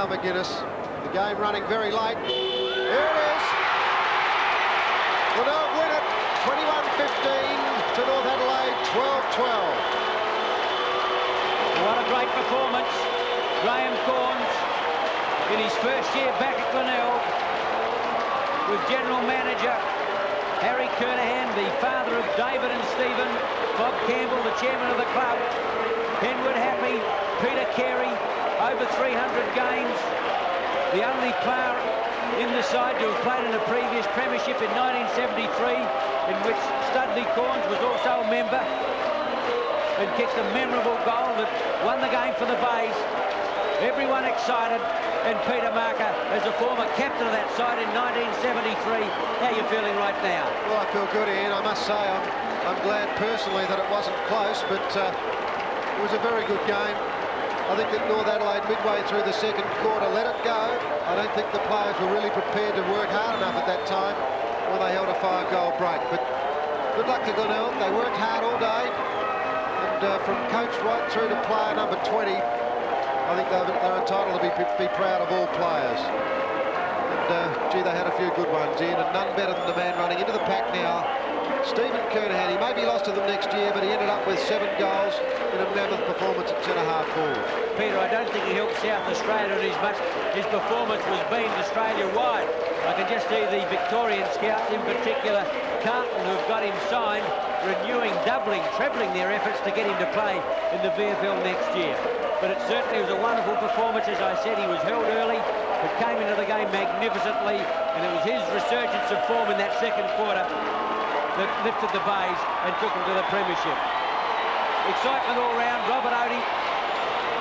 McGuinness, the game running very late. Here it is. Glenelg win it, 21-15 to North Adelaide, 12-12. What a great performance. Graham Corns, in his first year back at Glenelg, with General Manager Harry Kernahan, the father of David and Stephen, Bob Campbell, the chairman of the club, Henwood Happy, Peter Carey, over 300 games, the only player in the side to have played in a previous premiership in 1973, in which Studley Corns was also a member, and kicked a memorable goal that won the game for the Bays. Everyone excited, and Peter Marker, as a former captain of that side in 1973, how are you feeling right now? Well, I feel good, Ian. I must say I'm glad personally that it wasn't close, but it was a very good game. I think that North Adelaide, midway through the second quarter, let it go. I don't think the players were really prepared to work hard enough at that time when they held a 5-goal break. But good luck to Glenelg. They worked hard all day. And from coach right through to player number 20, I think they're entitled to be proud of all players. And, gee, they had a few good ones, Ian, and none better than the man running into the pack now, Stephen Kernahan. He maybe lost to them next year, but he ended up with 7 goals in a mammoth performance at centre-half forward. Peter, I don't think he helped South Australia as much. His performance was beamed Australia-wide. I can just see the Victorian scouts, in particular Carlton, who've got him signed, renewing, doubling, trebling their efforts to get him to play in the VFL next year. But it certainly was a wonderful performance. As I said, he was held early, but came into the game magnificently, and it was his resurgence of form in that second quarter that lifted the Bays and took them to the premiership. Excitement all round. Robert Odie,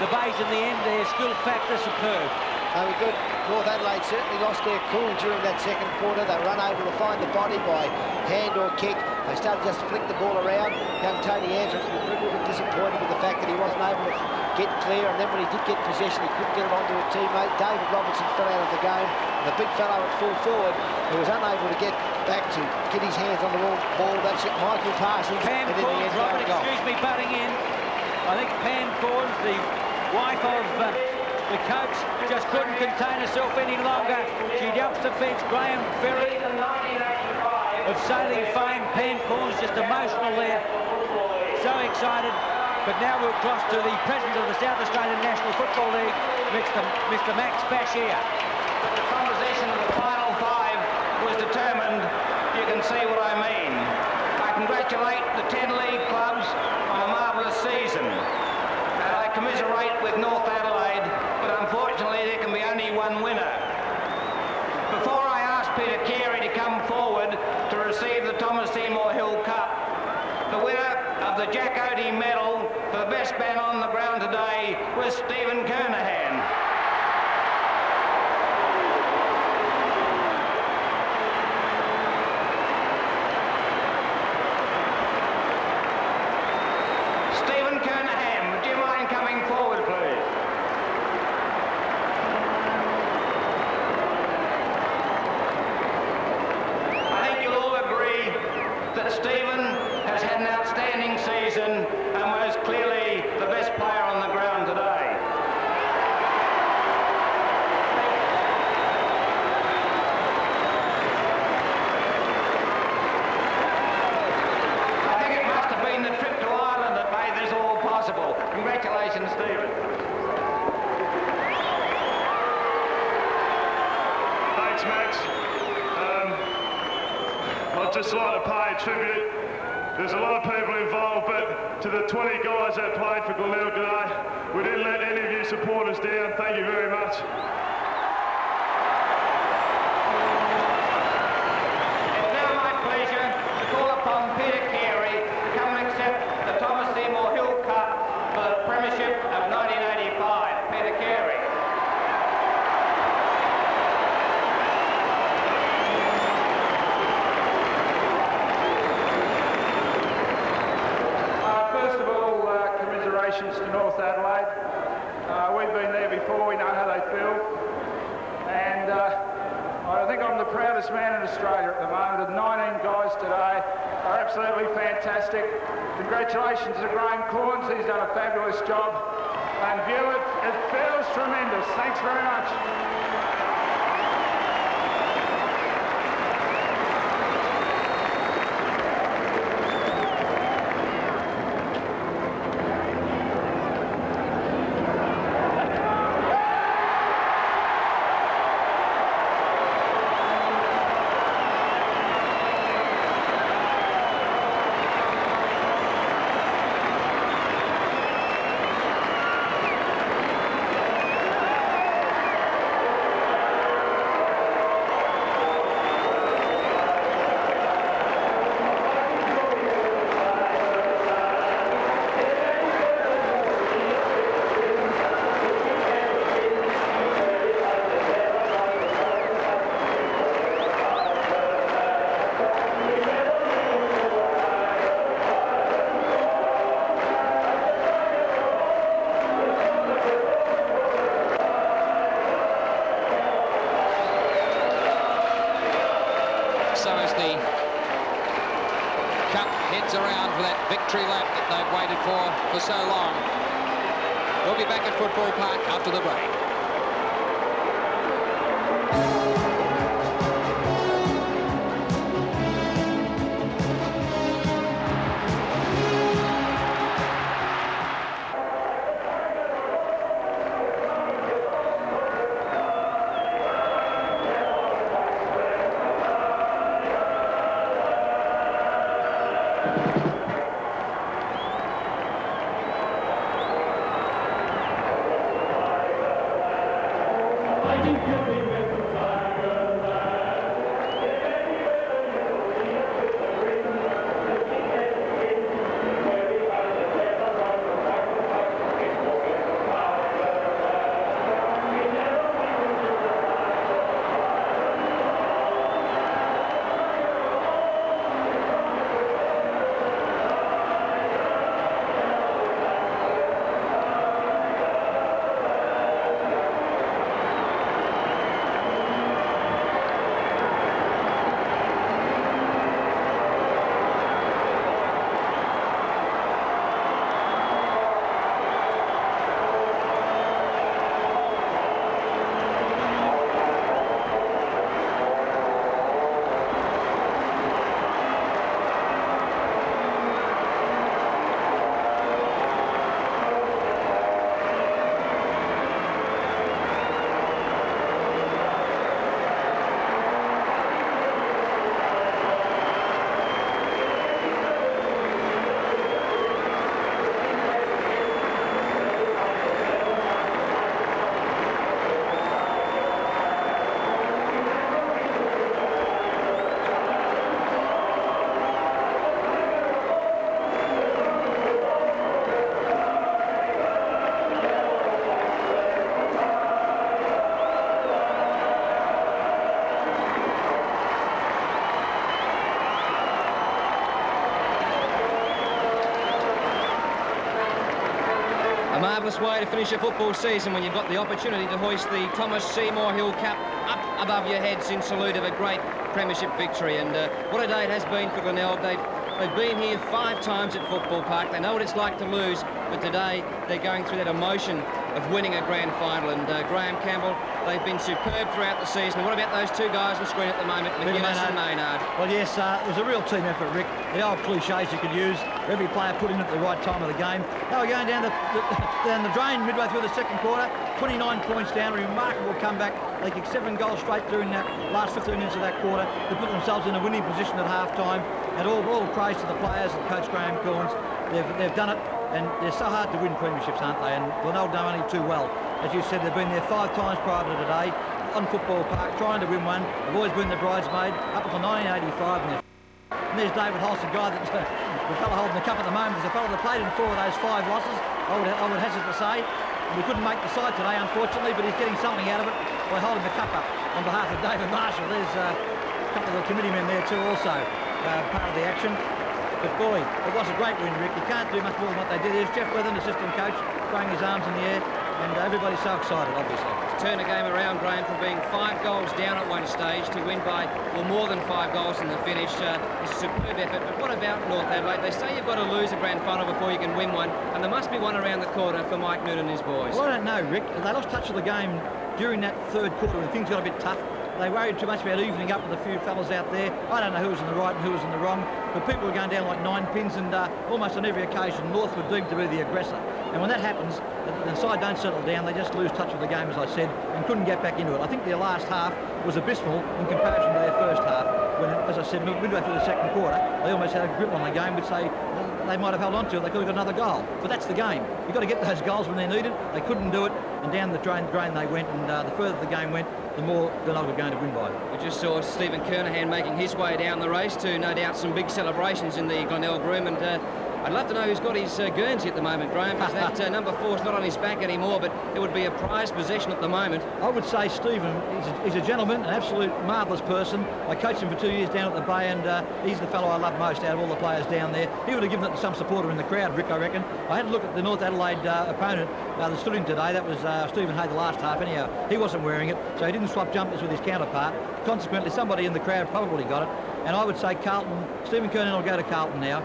the Bays in the end, their skill factor superb. They were good. North Adelaide certainly lost their cool during that second quarter. They were unable to find the body by hand or kick. They started just to flick the ball around. Young Tony Andrews was a little bit disappointed with the fact that he wasn't able to get clear, and then when he did get possession, he couldn't get it onto a teammate. David Robertson fell out of the game. The big fellow at full forward, who was unable to get back to get his hands on the ball. That's it, Michael Parsons. Pam Corns, Robert, excuse me, butting in. I think Pam Corns, the wife of the coach, just couldn't contain herself any longer. She jumps the fence. Graham Ferry of sailing fame. Pam Corns just emotional there. So excited. But now we'll cross to the president of the South Australian National Football League, Mr. Max Bashir. But the composition of the final 5 was determined. You can see what I mean. I congratulate the 10 league clubs on a marvellous season. And I commiserate with North Adelaide, but unfortunately there can be only one winner. Before I ask Peter Carey to come forward to receive the Thomas Seymour Hill Cup, the winner of the Jack Odie medal for the best man on the ground today was Stephen Kernahan. Stephen Kernahan, would you mind coming forward, please? I think you'll all agree that Stephen has had an outstanding season and was clearly the best player on the ground today. I think it must have been the trip to Ireland that made this all possible. Congratulations, Stephen. Thanks, Max. I'd just like to pay tribute. There's a lot of people involved, but to the 20 guys that played for Glenelg today, we didn't let any of you supporters down. Thank you very much. It's now my pleasure to call upon Peter Carey to come and accept the Thomas Seymour Hill Cup for the Premiership of 1985. Peter Carey. First of all, commiserations to North Adelaide. We've been there before, we know how they feel. And I think I'm the proudest man in Australia at the moment. The 19 guys today are absolutely fantastic. Congratulations to Graham Corns, he's done a fabulous job. and view it. It feels tremendous. Thanks very much. So as the cup heads around for that victory lap that they've waited for so long. We'll be back at Football Park after the break. A marvellous way to finish a football season when you've got the opportunity to hoist the Thomas Seymour Hill Cup up above your heads in salute of a great premiership victory. And what a day it has been for Glenelg. They've been here 5 times at Football Park. They know what it's like to lose, but today they're going through that emotion of winning a grand final. And Graham Campbell, they've been superb throughout the season. And what about those 2 guys on the screen at the moment, McGuinness and Maynard? Well, yes, it was a real team effort, Rick. The old cliches you could use, every player put in at the right time of the game. They were going down the drain midway through the second quarter, 29 points down, a remarkable comeback. They kicked 7 goals straight during that last 15 minutes of that quarter. They put themselves in a winning position at half-time. And all praise to the players and Coach Graham Corns. They've done it, and they're so hard to win premierships, aren't they? And Glenelg know only too well. As you said, they've been there 5 times prior to today on Football Park, trying to win one. They've always been the bridesmaid up until 1985. And there's David Holst, the guy that's the fellow holding the cup at the moment. There's a fellow that played in 4 of those 5 losses, I would hazard to say. We couldn't make the side today, unfortunately, but he's getting something out of it by holding the cup up on behalf of David Marshall. There's a couple of the committee men there too also, part of the action. But boy, it was a great win, Rick. You can't do much more than what they did. There's Jeff Weatherden, assistant coach, throwing his arms in the air, and everybody's so excited, obviously. turn a game around, Graham, from being 5 goals down at one stage to win by, well, more than 5 goals in the finish. It's a superb effort. But what about North Adelaide? They say you've got to lose a grand final before you can win one, and there must be one around the corner for Mike Noonan and his boys. Well, I don't know, Rick. They lost touch of the game during that third quarter when things got a bit tough. They worried too much about evening up with a few fellas out there. I don't know who was in the right and who was in the wrong, but people were going down like 9 pins, and almost on every occasion, North were deemed to be the aggressor. And when that happens, the side don't settle down. They just lose touch of the game, as I said, and couldn't get back into it. I think their last half was abysmal in comparison to their first half, when, as I said, midway through the second quarter, they almost had a grip on the game, which they might have held on to. They could have got another goal. But that's the game. You've got to get those goals when they're needed. They couldn't do it, and down the drain they went, and the further the game went, the more Glenelg were going to win by. We just saw Stephen Kernahan making his way down the race to, no doubt, some big celebrations in the Glenelg room, and I'd love to know who's got his Guernsey at the moment, Graham, because that number 4's not on his back anymore, but it would be a prized possession at the moment. I would say Stephen, he's a gentleman, an absolute marvellous person. I coached him for 2 years down at the Bay, and he's the fellow I love most out of all the players down there. He would have given it to some supporter in the crowd, Rick, I reckon. I had a look at the North Adelaide opponent that stood in today. That was Stephen Hay the last half anyhow. He wasn't wearing it, so he didn't swap jumpers with his counterpart. Consequently, somebody in the crowd probably got it. And I would say Carlton, Stephen Kernahan will go to Carlton now.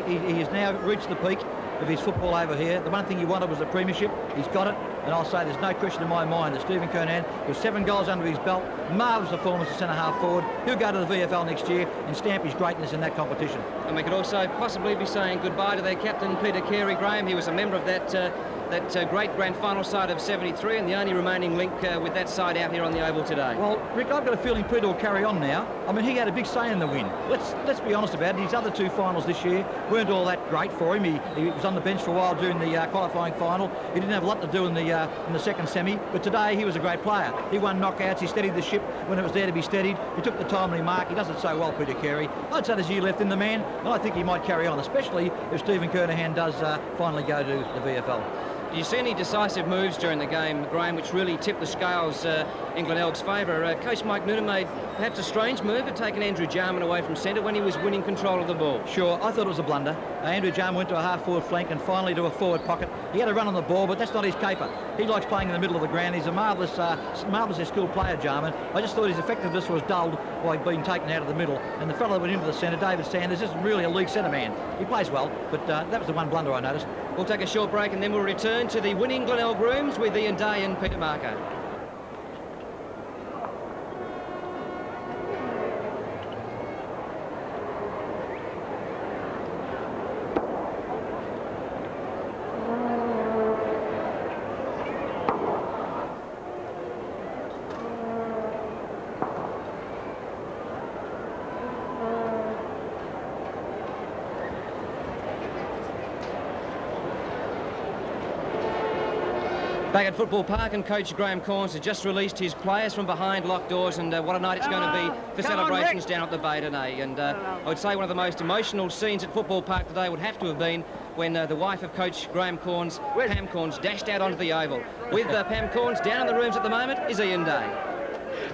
He has now reached the peak of his football over here. The one thing he wanted was a premiership. He's got it. And I'll say there's no question in my mind that Stephen Kernahan, with 7 goals under his belt, marvellous performance as centre-half forward, he'll go to the VFL next year and stamp his greatness in that competition. And we could also possibly be saying goodbye to their captain, Peter Carey, Graham. He was a member of that great grand final side of 73 and the only remaining link with that side out here on the Oval today. Well, Rick, I've got a feeling Peter will carry on now. I mean, he had a big say in the win. Let's be honest about it. His other 2 finals this year weren't all that great for him. He was on the bench for a while during the qualifying final. He didn't have a lot to do in the second semi, but today he was a great player. He won knockouts. He steadied the ship when it was there to be steadied. He took the timely mark. He does it so well, Peter Carey. I'd say there's a year left in the man, and I think he might carry on, especially if Stephen Kernahan does finally go to the VFL. Did you see any decisive moves during the game, Graham, which really tipped the scales in Glenelg's favour? Coach Mike Noonan made perhaps a strange move at taking Andrew Jarman away from centre when he was winning control of the ball. Sure, I thought it was a blunder. Andrew Jarman went to a half-forward flank and finally to a forward pocket. He had a run on the ball, but that's not his caper. He likes playing in the middle of the ground. He's a marvellously skilled player, Jarman. I just thought his effectiveness was dulled by being taken out of the middle. And the fellow that went into the centre, David Sanders, isn't really a league centre man. He plays well, but that was the one blunder I noticed. We'll take a short break and then we'll return to the winning Glenelg rooms with Ian Day and Peter Marker. Back at Football Park, and Coach Graham Cornes has just released his players from behind locked doors, and what a night it's going to be for celebrations down at the Bay today. And I would say one of the most emotional scenes at Football Park today would have to have been when the wife of Coach Graham Cornes, Pam Cornes, dashed out onto the Oval. With Pam Cornes down in the rooms at the moment is Ian Day.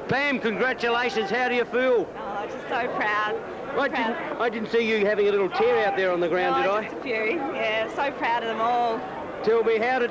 Pam, congratulations. How do you feel? Oh, just so proud. I didn't see you having a little tear out there on the ground, did I? Just a few. Yeah, so proud of them all. Tell me, how did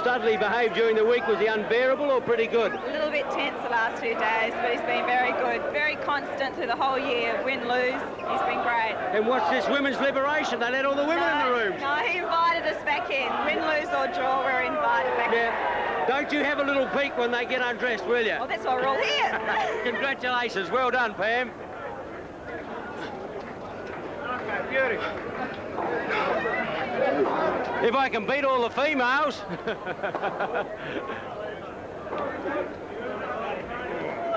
Studley behave during the week? Was he unbearable or pretty good? A little bit tense the last 2 days, but he's been very good. Very constant through the whole year. Win, lose, he's been great. And what's this women's liberation? They let all the women in the rooms. No, he invited us back in. Win, lose or draw, we're invited back in. Don't you have a little peek when they get undressed, will you? Well, that's why we're all here. Congratulations. Well done, Pam. Okay, beautiful. If I can beat all the females.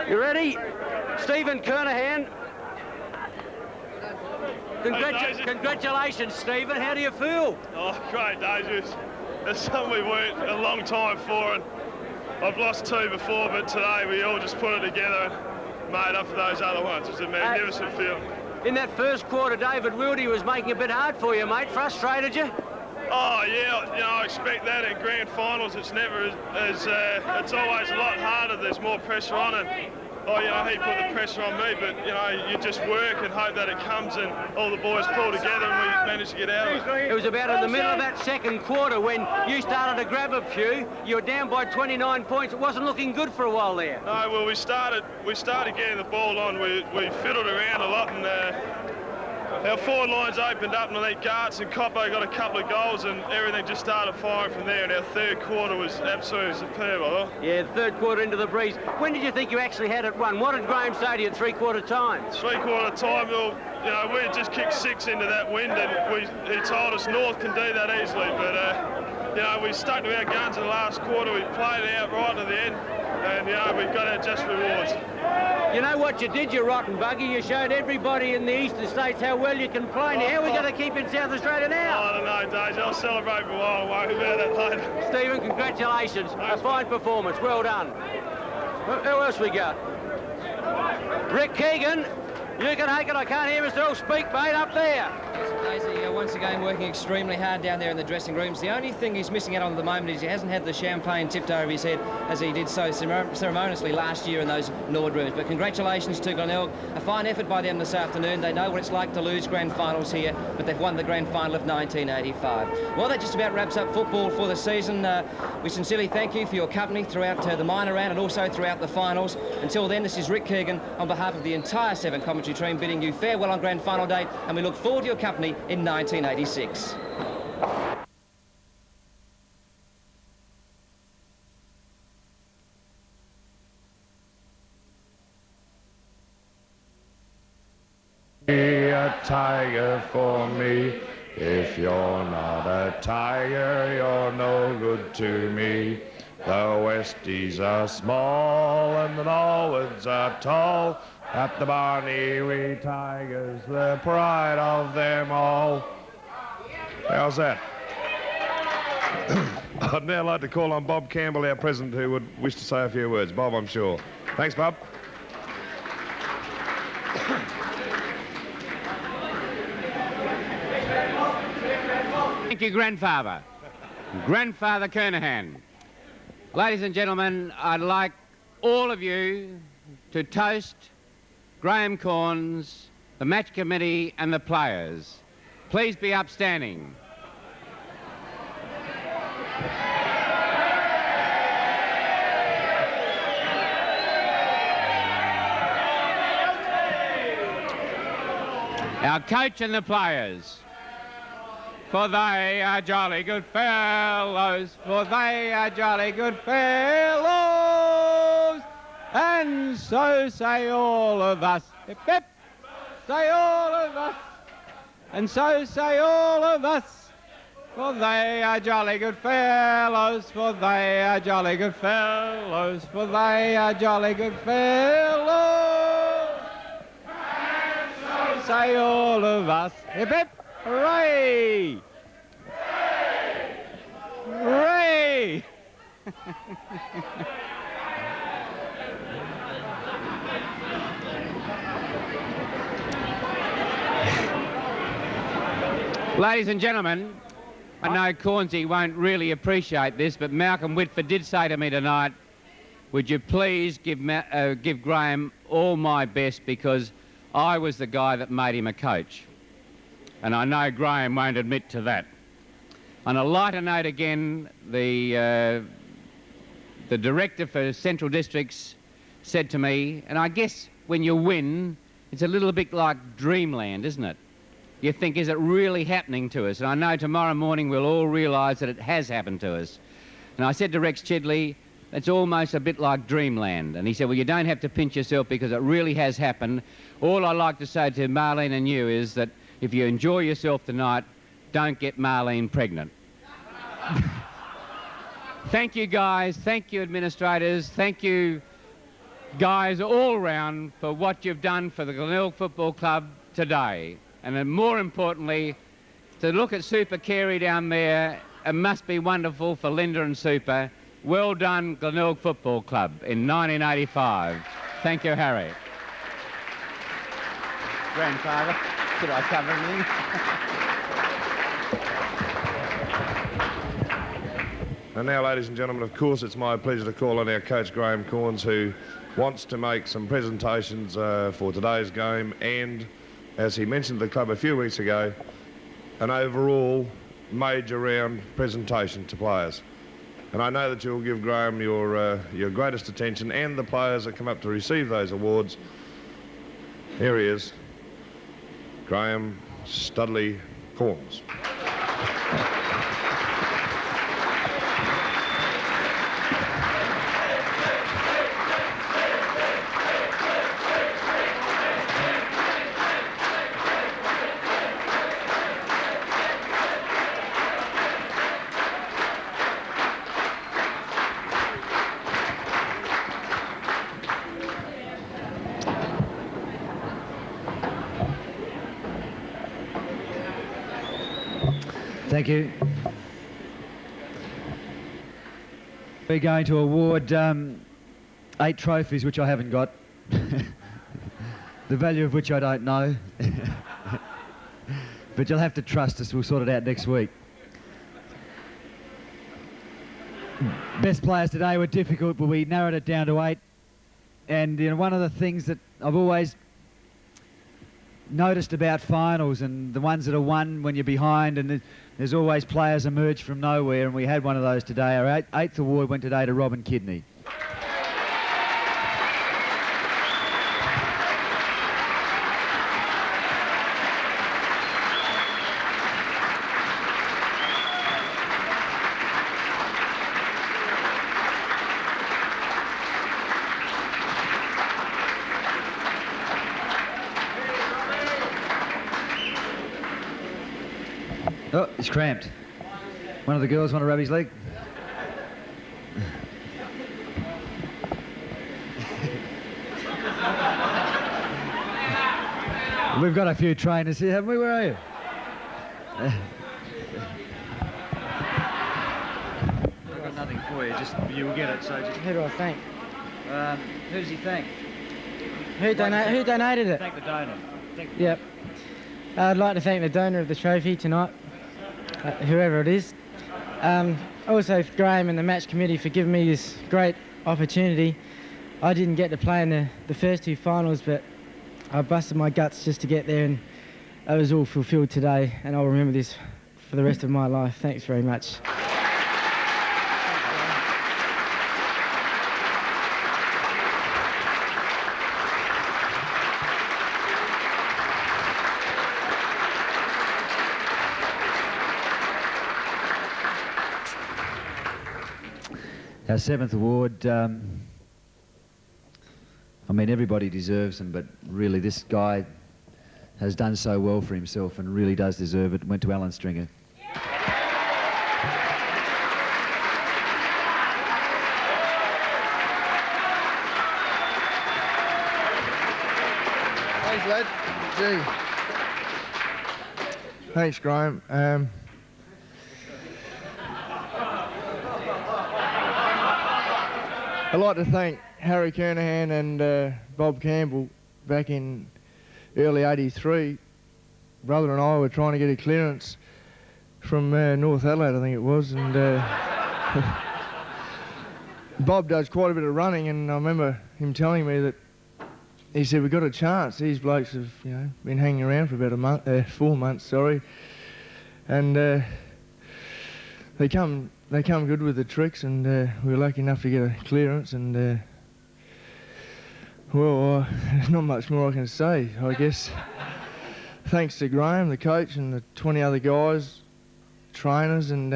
You ready? Stephen Kernahan. Congratulations, Stephen. How do you feel? Oh, great days. It's something we worked a long time for, and I've lost 2 before, but today we all just put it together and made up for those other ones. It's a magnificent feeling. In that first quarter, David Wildy was making it a bit hard for you, mate. Frustrated you? Oh yeah, I expect that in grand finals. It's never it's always a lot harder. There's more pressure on it. oh, you know, he put the pressure on me, but, you know, you just work and hope that it comes and all the boys pull together and we manage to get out of it. It was about in the middle of that second quarter when you started to grab a few. You were down by 29 points. It wasn't looking good for a while there. No, well, we started getting the ball on. We fiddled around a lot, and our forward lines opened up underneath Garts, and Coppo got a couple of goals, and everything just started firing from there. And our third quarter was absolutely superb, I thought. Yeah, third quarter into the breeze. When did you think you actually had it won? What did Graham say to you at three-quarter time? Three-quarter time, well, you know, we had just kicked 6 into that wind, and he told us North can do that easily, but you know, we stuck to our guns in the last quarter. We played it out right to the end, and you know, we got our just rewards. You know what you did, you rotten bugger? You showed everybody in the eastern states how well you can play. Now, how are we going to keep in South Australia now? I don't know, Dave. I'll celebrate for a while. I won't worry about that later. Stephen, congratulations. A fine performance. Well done. Who else we got? Rick Keegan. You can take it. I can't hear myself speak, mate, up there. Daisy, once again working extremely hard down there in the dressing rooms. The only thing he's missing out on at the moment is he hasn't had the champagne tipped over his head as he did so ceremoniously last year in those Nord rooms. But congratulations to Glenelg. A fine effort by them this afternoon. They know what it's like to lose grand finals here, but they've won the grand final of 1985. Well, that just about wraps up football for the season. We sincerely thank you for your company throughout the minor round and also throughout the finals. Until then, this is Rick Keegan on behalf of the entire Seven commentary team bidding you farewell on grand final day, and we look forward to your company in 1986. Be a tiger for me. If you're not a tiger, you're no good to me. The Westies are small and the Norwoods are tall. At the Barney we Tigers, the pride of them all. How's that? I'd now like to call on Bob Campbell, our president, who would wish to say a few words. Bob, I'm sure. Thanks, Bob. Thank you, Grandfather. Grandfather Kernahan. Ladies and gentlemen, I'd like all of you to toast Graham Corns, the match committee and the players. Please be upstanding. Our coach and the players. For they are jolly good fellows, for they are jolly good fellows, and so say all of us. Hip, hip, say all of us, and so say all of us, for they are jolly good fellows, for they are jolly good fellows, for they are jolly good fellows, and so say all of us. Hip, hip. Hooray! Hooray! Ladies and gentlemen, I know Cornsey won't really appreciate this, but Malcolm Whitford did say to me tonight, would you please give Graham all my best, because I was the guy that made him a coach. And I know Graham won't admit to that. On a lighter note again, the director for Central Districts said to me, and I guess when you win, it's a little bit like dreamland, isn't it? You think, is it really happening to us? And I know tomorrow morning we'll all realise that it has happened to us. And I said to Rex Chidley, it's almost a bit like dreamland. And he said, well, you don't have to pinch yourself because it really has happened. All I like to say to Marlene and you is that if you enjoy yourself tonight, don't get Marlene pregnant. Thank you, guys. Thank you, administrators. Thank you, guys, all round for what you've done for the Glenelg Football Club today. And then more importantly, to look at Super Carey down there, it must be wonderful for Linda and Super. Well done, Glenelg Football Club in 1985. Thank you, Harry. Grandfather. Did I cover everything? And now, ladies and gentlemen, of course, it's my pleasure to call on our coach, Graham Corns, who wants to make some presentations for today's game and, as he mentioned to the club a few weeks ago, an overall major round presentation to players. And I know that you'll give Graham your greatest attention, and the players that come up to receive those awards. Here he is, Graham Studley Corns. Thank you. We're going to award 8 trophies, which I haven't got. The value of which I don't know. But you'll have to trust us. We'll sort it out next week. Best players today were difficult, but we narrowed it down to 8. And you know, one of the things that I've always noticed about finals and the ones that are won when you're behind, and there's always players emerge from nowhere, and we had one of those today. Our 8th award went today to Robin Kidney. Oh, he's cramped. One of the girls want to rub his leg. We've got a few trainers here, haven't we? Where are you? I've got nothing for you, just you'll get it, so just... Who do I thank? Who does he thank? Who donated it? Thank the donor. Yep. I'd like to thank the donor of the trophy tonight, whoever it is. Also Graham and the match committee for giving me this great opportunity. I didn't get to play in the first 2 finals, but I busted my guts just to get there, and it was all fulfilled today, and I'll remember this for the rest of my life. Thanks very much. Our 7th award, I mean, everybody deserves them, but really this guy has done so well for himself and really does deserve it. Went to Alan Stringer. Thanks, lad. Gee. Thanks, Graham. I'd like to thank Harry Kernahan and Bob Campbell back in early '83. Brother and I were trying to get a clearance from North Adelaide, I think it was, and Bob does quite a bit of running, and I remember him telling me that he said, we've got a chance. These blokes have, you know, been hanging around for about a month, 4 months, sorry, and they come good with the tricks, and we were lucky enough to get a clearance, and well, there's not much more I can say, I guess. Thanks to Graham, the coach, and the 20 other guys, trainers, and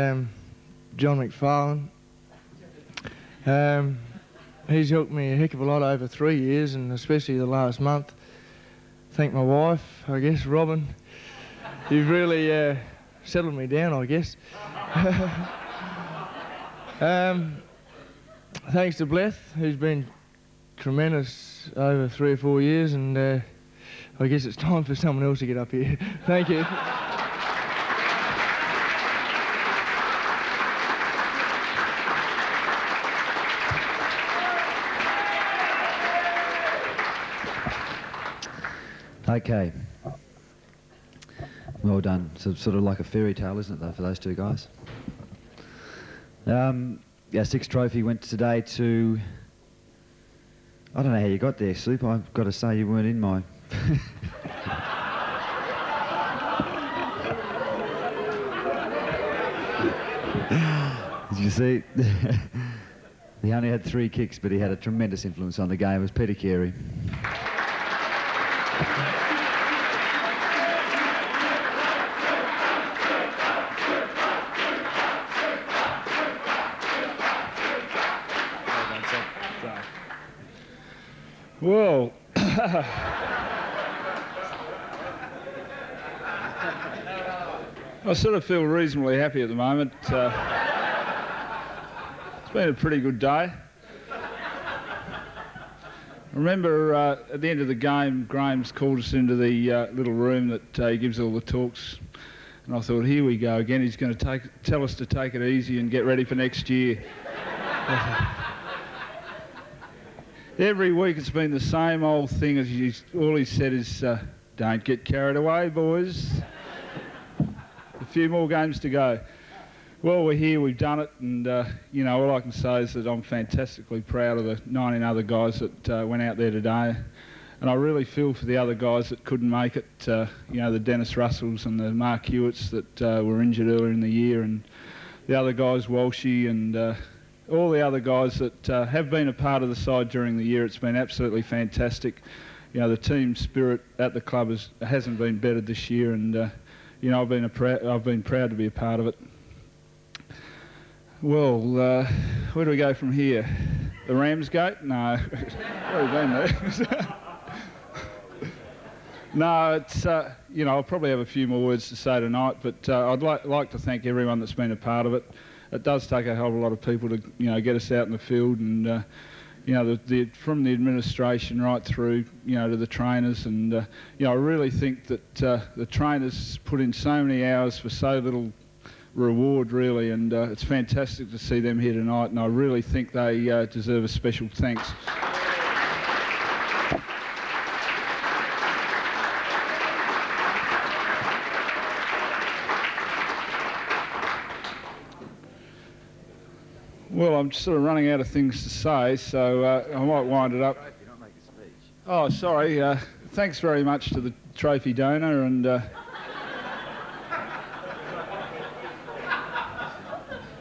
John McFarlane. He's helped me a heck of a lot over 3 years, and especially the last month. Thank my wife, I guess, Robin. You've really settled me down, I guess. Thanks to Bleth, who's been tremendous over 3 or 4 years, and I guess it's time for someone else to get up here. Thank you. Okay. Well done. So sort of like a fairy tale, isn't it, though, for those 2 guys? Our sixth trophy went today to... I don't know how you got there, Soup. I've got to say you weren't in mine. As you see, he only had 3 kicks, but he had a tremendous influence on the game. It was Peter Carey. Well, I sort of feel reasonably happy at the moment. It's been a pretty good day. I remember at the end of the game, Graham's called us into the little room that he gives all the talks, and I thought, here we go again. He's going to tell us to take it easy and get ready for next year. Every week it's been the same old thing. All he said is, don't get carried away, boys. A few more games to go. Well, we're here, we've done it, and, you know, all I can say is that I'm fantastically proud of the 19 other guys that went out there today. And I really feel for the other guys that couldn't make it, you know, the Dennis Russells and the Mark Hewitts that were injured earlier in the year, and the other guys, Walshy, and all the other guys that have been a part of the side during the year. It's been absolutely fantastic. You know, the team spirit at the club hasn't been bettered this year, and you know, I've been proud to be a part of it. Well, where do we go from here? The Ramsgate? No, already been there. No, it's you know, I'll probably have a few more words to say tonight, but I'd like to thank everyone that's been a part of it. It does take a hell of a lot of people to, you know, get us out in the field, and you know, from the administration right through, you know, to the trainers, and you know, I really think that the trainers put in so many hours for so little reward, really, and it's fantastic to see them here tonight, and I really think they deserve a special thanks. Well, I'm sort of running out of things to say, so I might wind it up. Oh, sorry. Thanks very much to the trophy donor, and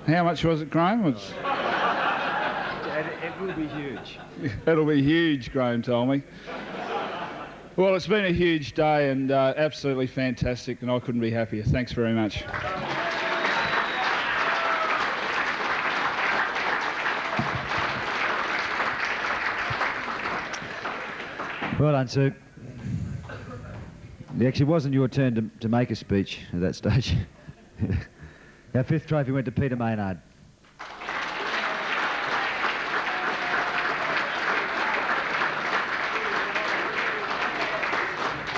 how much was it, Graham? It will be huge. It'll be huge, Graham told me. Well, it's been a huge day and absolutely fantastic, and I couldn't be happier. Thanks very much. Well done, Sue. It actually wasn't your turn to make a speech at that stage. Our 5th trophy went to Peter Maynard.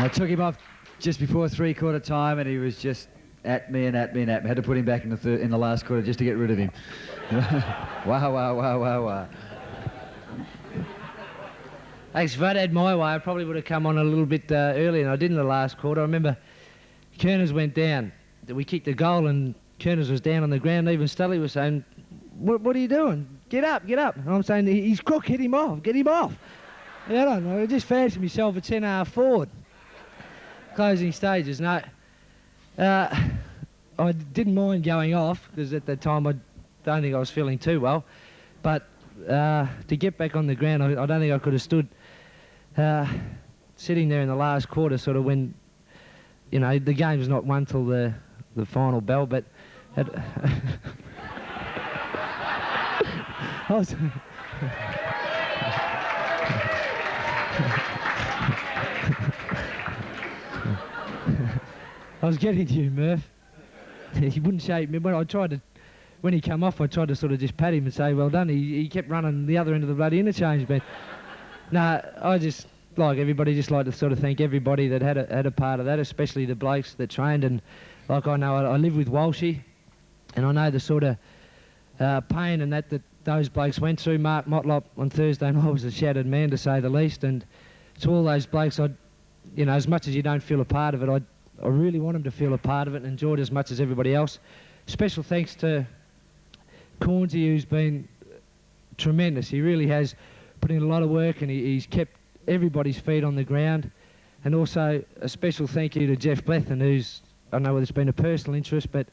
I took him off just before 3/4 time, and he was just at me and at me and at me. Had to put him back in the last quarter just to get rid of him. Wow, wow, wow, wow, wow. Thanks. If I'd had my way, I probably would have come on a little bit earlier, and I did in the last quarter. I remember Kerners went down. We kicked a goal, and Kerners was down on the ground. Even Stully was saying, what are you doing? Get up, get up. And I'm saying, he's crook, hit him off, get him off. And I don't know, I just fancied myself a 10-hour forward. Closing stages, no. I didn't mind going off, because at that time I don't think I was feeling too well. But to get back on the ground, I don't think I could have stood sitting there in the last quarter, sort of when, you know, the game's not won till the final bell, but I was getting to you, Murph. He wouldn't shake me. When he came off, I tried to sort of just pat him and say, well done. He kept running the other end of the bloody interchange bench. No, I just, like everybody, just like to sort of thank everybody that had a part of that, especially the blokes that trained. And like I know, I live with Walshy, and I know the sort of pain and that those blokes went through. Mark Motlop on Thursday night was a shattered man, to say the least. And to all those blokes, you know, as much as you don't feel a part of it, I really want them to feel a part of it and enjoy it as much as everybody else. Special thanks to Cornsey, who's been tremendous. He really has put in a lot of work, and he's kept everybody's feet on the ground. And also a special thank you to Jeff Blethyn, who's, I know there's been a personal interest, but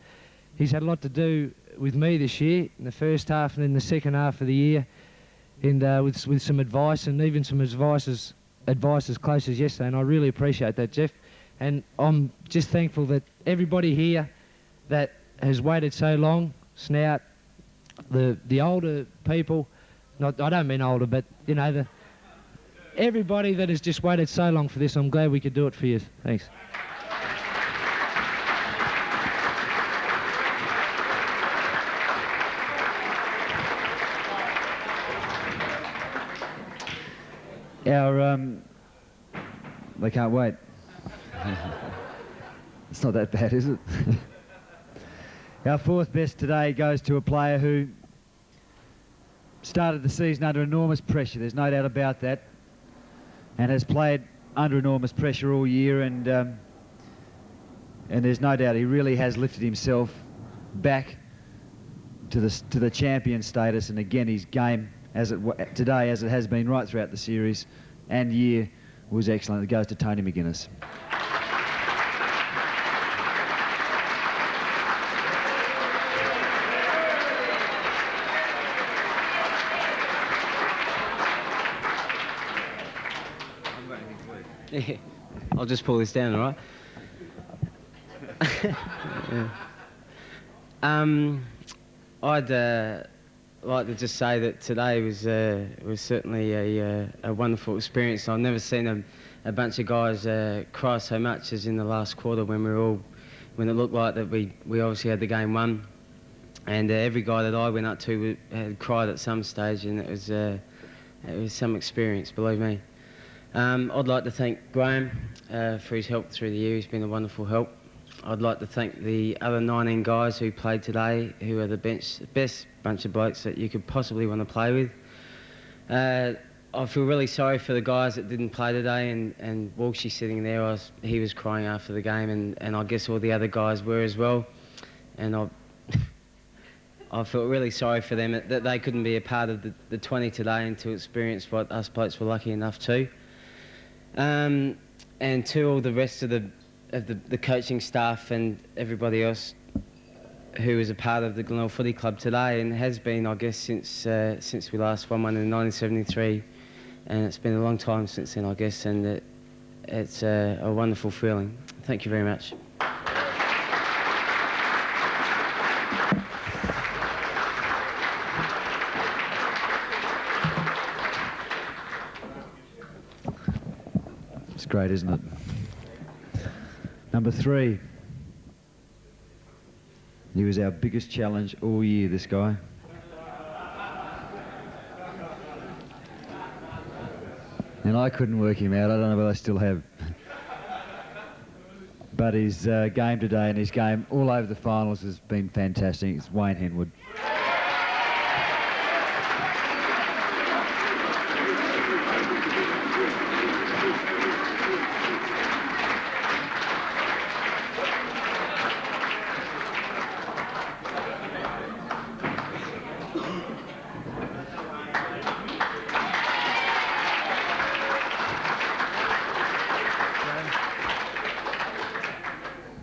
he's had a lot to do with me this year in the first half and in the second half of the year, and with some advice, and even some advice as close as yesterday, and I really appreciate that, Jeff. And I'm just thankful that everybody here that has waited so long, Snout, the older people, I don't mean older, but, you know, everybody that has just waited so long for this, I'm glad we could do it for you. Thanks. They can't wait. It's not that bad, is it? Our fourth best today goes to a player who started the season under enormous pressure, there's no doubt about that, and has played under enormous pressure all year, and there's no doubt he really has lifted himself back to the champion status, and again his game today, as it has been right throughout the series and year, was excellent. It goes to Tony McGuinness. Yeah, I'll just pull this down, all right? Yeah. I'd like to just say that today was certainly a wonderful experience. I've never seen a bunch of guys cry so much as in the last quarter when it looked like that we obviously had the game won, and every guy that I went up to had cried at some stage, and it was some experience, believe me. I'd like to thank Graham for his help through the year. He's been a wonderful help. I'd like to thank the other 19 guys who played today, who are the best bunch of blokes that you could possibly want to play with. I feel really sorry for the guys that didn't play today, and Walshy sitting there, he was crying after the game, and I guess all the other guys were as well. And I felt really sorry for them that they couldn't be a part of the 20 today and to experience what us blokes were lucky enough to. And to all the rest of the coaching staff and everybody else who was a part of the Glenelg Footy Club today, and has been, I guess, since we last won one in 1973, and it's been a long time since then, I guess, and it's a wonderful feeling. Thank you very much. It's great, isn't it? Number 3. He was our biggest challenge all year, this guy. And I couldn't work him out. I don't know whether I still have. But his game today and his game all over the finals has been fantastic. It's Wayne Henwood.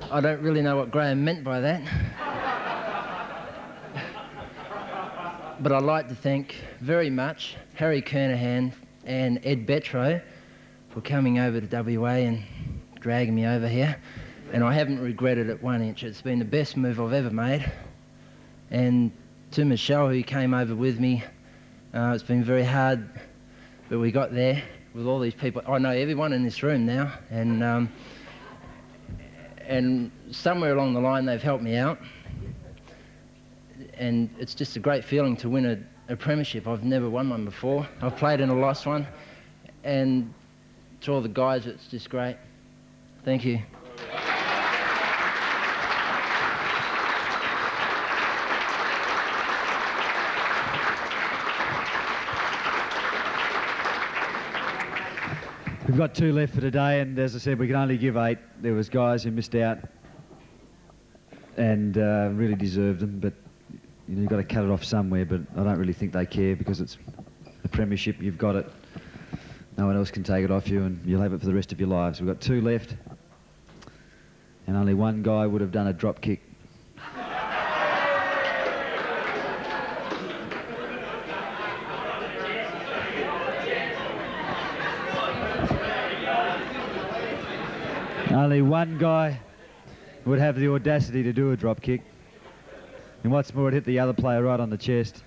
I don't really know what Graham meant by that. But I'd like to thank very much Harry Kernahan and Ed Betro for coming over to WA and dragging me over here. And I haven't regretted it 1 inch. It's been the best move I've ever made. And to Michelle, who came over with me, it's been very hard, but we got there with all these people. I know everyone in this room now, and somewhere along the line they've helped me out, and it's just a great feeling to win a premiership. I've never won one before. I've played in a lost one, and to all the guys, it's just great. Thank you. We've got 2 left for today, and as I said, we can only give 8. There was guys who missed out and really deserved them, but you've got to cut it off somewhere, but I don't really think they care because it's the premiership. You've got it. No one else can take it off you, and you'll have it for the rest of your lives. We've got 2 left, and only one guy would have done a drop kick. Only one guy would have the audacity to do a drop kick. And what's more, it hit the other player right on the chest.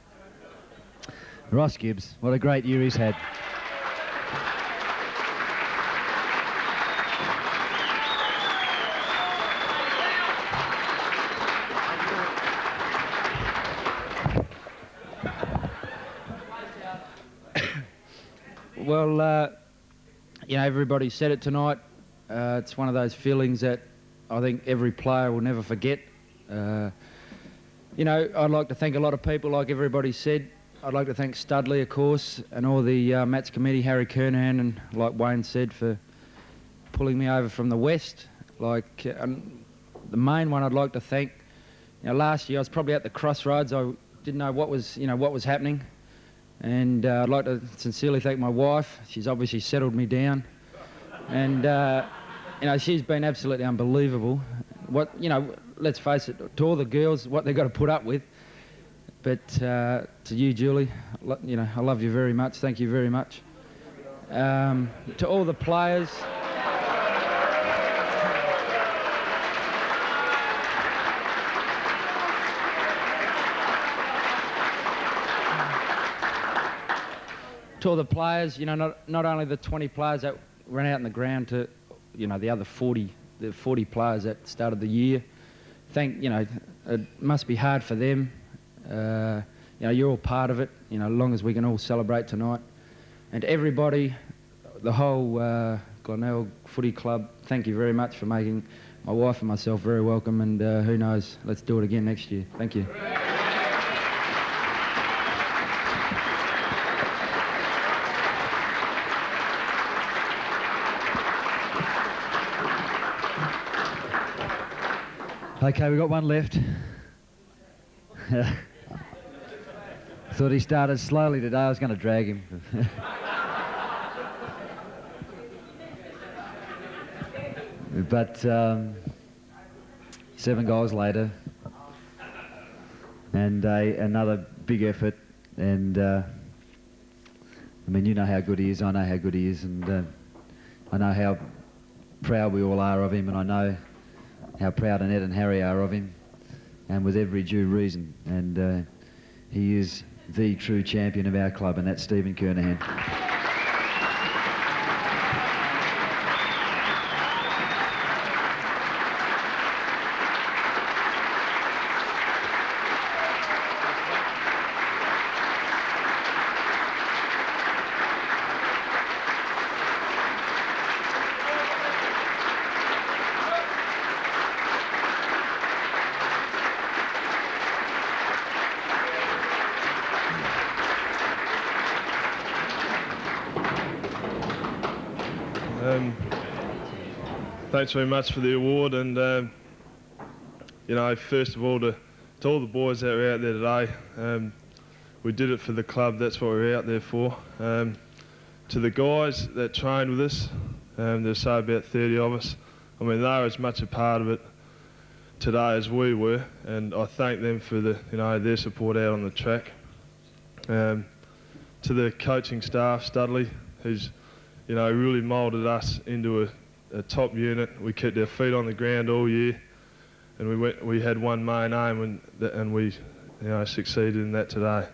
Ross Gibbs, what a great year he's had. Well, you know, everybody said it tonight. It's one of those feelings that I think every player will never forget. You know, I'd like to thank a lot of people, like everybody said. I'd like to thank Studley, of course, and all the match committee, Harry Kernahan, and like Wayne said, for pulling me over from the west. Like, the main one I'd like to thank, you know, last year I was probably at the crossroads. I didn't know what was happening. And I'd like to sincerely thank my wife. She's obviously settled me down. And, you know, she's been absolutely unbelievable. You know, let's face it, to all the girls, what they've got to put up with. But to you, Julie, you know, I love you very much. Thank you very much. To all the players. To all the players, you know, not only the 20 players that ran out in the ground, to, you know, the other 40 players that started the year. You know, it must be hard for them. You know, you're all part of it, you know, as long as we can all celebrate tonight. And everybody, the whole Glenelg Footy Club, thank you very much for making my wife and myself very welcome, and who knows, let's do it again next year. Thank you. Okay, we've got one left. Thought he started slowly today. I was going to drag him. But 7 goals later, and another big effort. And I mean, you know how good he is. I know how good he is, and I know how proud we all are of him, and I know how proud Annette and Harry are of him, and with every due reason. And he is the true champion of our club, and that's Stephen Kernahan. Thanks very much for the award, and you know, first of all, to all the boys that were out there today, we did it for the club. That's what we're out there for. To the guys that trained with us, there's about 30 of us. I mean, they were as much a part of it today as we were, and I thank them for their support out on the track. To the coaching staff, Studley, who's really moulded us into a top unit. We kept our feet on the ground all year, and we had one main aim, and we succeeded in that today.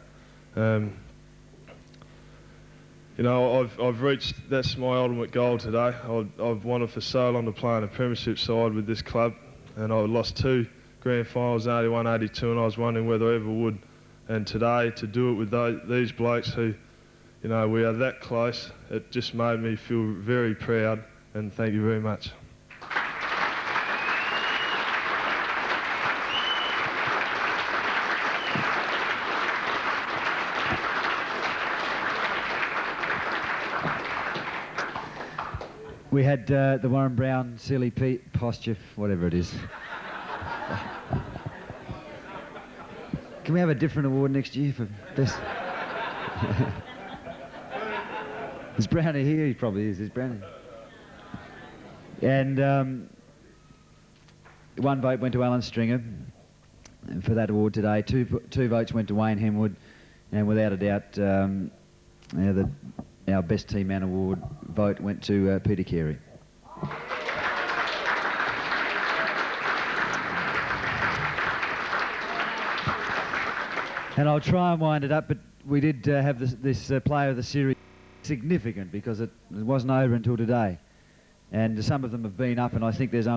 I've reached, that's my ultimate goal today. I've wanted for so long to play on a premiership side with this club, and I lost 2 grand finals, 81, 82, and I was wondering whether I ever would. And today, to do it with these blokes who, we are that close, it just made me feel very proud, and thank you very much. We had the Warren Brown, Sealy Pete posture, whatever it is. Can we have a different award next year for best? Is Brownie here? He probably is. Is Brownie? And one vote went to Alan Stringer for that award today. Two votes went to Wayne Hemwood, and without a doubt, our best team man award vote went to Peter Carey. And I'll try and wind it up, but we did have this player of the series significant because it wasn't over until today. And some of them have been up, and I think there's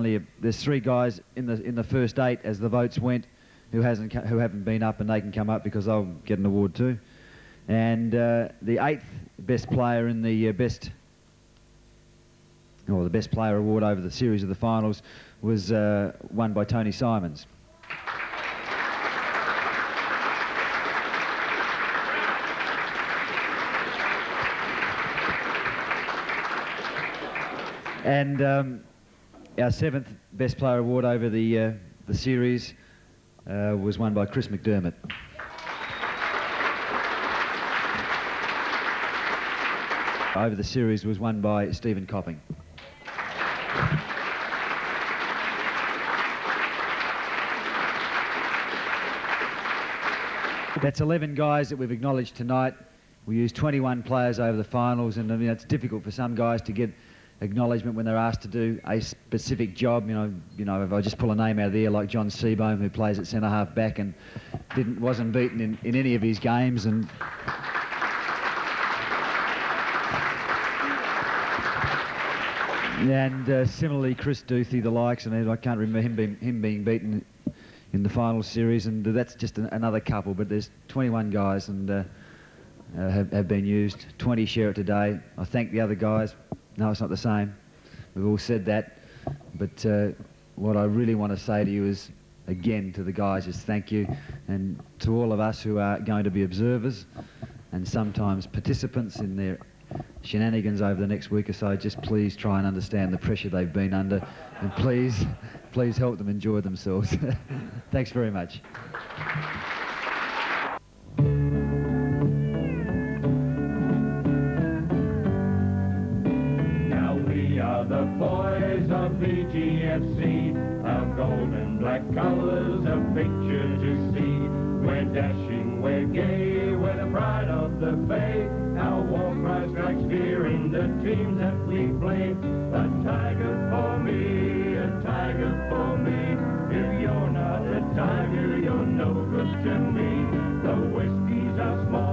3 guys in the first 8 as the votes went who haven't been up, and they can come up because they'll get an award too. And the 8th best player in the best player award over the series of the finals was won by Tony Simons. And our 7th best player award over the series was won by Chris McDermott. Over the series was won by Stephen Copping. That's 11 guys that we've acknowledged tonight. We used 21 players over the finals, and it's difficult for some guys to get acknowledgement when they're asked to do a specific job. You know, if I just pull a name out of the air like John Seabohm, who plays at centre half back and wasn't beaten in any of his games, and similarly Chris Duthie, the likes, and I can't remember him being beaten in the final series, and that's just another couple. But there's 21 guys and have been used. 20 share it today. I thank the other guys. No, it's not the same. We've all said that. But what I really want to say to you is, again, to the guys, is thank you. And to all of us who are going to be observers and sometimes participants in their shenanigans over the next week or so, just please try and understand the pressure they've been under, and please help them enjoy themselves. Thanks very much. The boys of VGFC, our golden black colours, a picture to see. We're dashing, we're gay, we're the pride of the bay. Our war cry strikes fear in the teams that we play. A tiger for me, a tiger for me. If you're not a tiger, you're no good to me. The Westies are small.